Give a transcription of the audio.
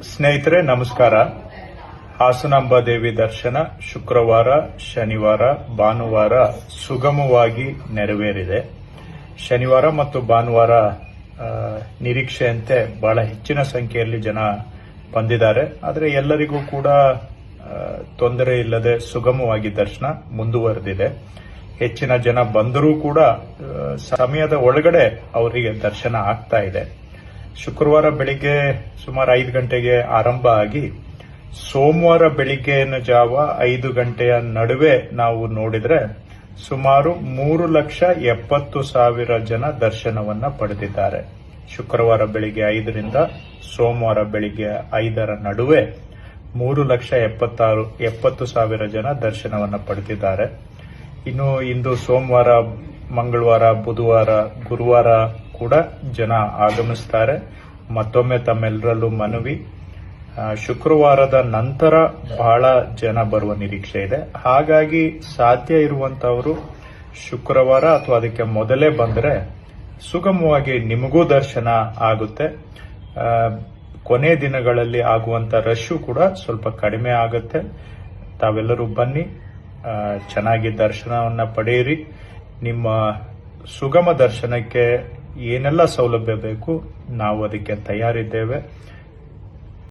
ಸ್ನೇಹಿತರೆ ನಮಸ್ಕಾರ. ಹಾಸನಾಂಬ ದೇವಿ ದರ್ಶನ ಶುಕ್ರವಾರ, ಶನಿವಾರ, ಭಾನುವಾರ ಸುಗಮವಾಗಿ ನೆರವೇರಿದೆ. ಶನಿವಾರ ಮತ್ತು ಭಾನುವಾರ ನಿರೀಕ್ಷೆಯಂತೆ ಬಹಳ ಹೆಚ್ಚಿನ ಸಂಖ್ಯೆಯಲ್ಲಿ ಜನ ಬಂದಿದ್ದಾರೆ. ಆದರೆ ಎಲ್ಲರಿಗೂ ಕೂಡ ತೊಂದರೆ ಇಲ್ಲದೆ ಸುಗಮವಾಗಿ ದರ್ಶನ ಮುಂದುವರೆದಿದೆ. ಹೆಚ್ಚಿನ ಜನ ಬಂದರೂ ಕೂಡ ಸಮಯದ ಒಳಗಡೆ ಅವರಿಗೆ ದರ್ಶನ ಆಗ್ತಾ ಇದೆ. ಶುಕ್ರವಾರ ಬೆಳಿಗ್ಗೆ ಸುಮಾರು 5 ಗಂಟೆಗೆ ಆರಂಭ ಆಗಿ ಸೋಮವಾರ ಬೆಳಿಗ್ಗೆಯ ಜಾವ 5 ಗಂಟೆಯ ನಡುವೆ ನಾವು ನೋಡಿದ್ರೆ ಸುಮಾರು 3,70,000 ಜನ ದರ್ಶನವನ್ನ ಪಡೆದಿದ್ದಾರೆ. ಶುಕ್ರವಾರ ಬೆಳಿಗ್ಗೆ 5ರಿಂದ ಸೋಮವಾರ ಬೆಳಿಗ್ಗೆ 5ರ ನಡುವೆ 3,70,000 ಜನ ದರ್ಶನವನ್ನ ಪಡೆದಿದ್ದಾರೆ. ಇನ್ನು ಇಂದು ಸೋಮವಾರ, ಮಂಗಳವಾರ, ಬುಧವಾರ, ಗುರುವಾರ ಕೂಡ ಜನ ಆಗಮಿಸ್ತಾರೆ. ಮತ್ತೊಮ್ಮೆ ತಮ್ಮೆಲ್ಲರಲ್ಲೂ ಮನವಿ, ಶುಕ್ರವಾರದ ನಂತರ ಬಹಳ ಜನ ಬರುವ ನಿರೀಕ್ಷೆ ಇದೆ. ಹಾಗಾಗಿ ಸಾಧ್ಯ ಇರುವಂತವರು ಶುಕ್ರವಾರ ಅಥವಾ ಅದಕ್ಕೆ ಮೊದಲೇ ಬಂದರೆ ಸುಗಮವಾಗಿ ನಿಮಗೂ ದರ್ಶನ ಆಗುತ್ತೆ. ಕೊನೆ ದಿನಗಳಲ್ಲಿ ಆಗುವಂತ ರಶ್ ಕೂಡ ಸ್ವಲ್ಪ ಕಡಿಮೆ ಆಗುತ್ತೆ. ತಾವೆಲ್ಲರೂ ಬನ್ನಿ, ಚೆನ್ನಾಗಿ ದರ್ಶನವನ್ನ ಪಡೆಯಿರಿ. ನಿಮ್ಮ ಸುಗಮ ದರ್ಶನಕ್ಕೆ ಏನೆಲ್ಲ ಸೌಲಭ್ಯ ಬೇಕು ನಾವು ಅದಕ್ಕೆ ತಯಾರಿದ್ದೇವೆ.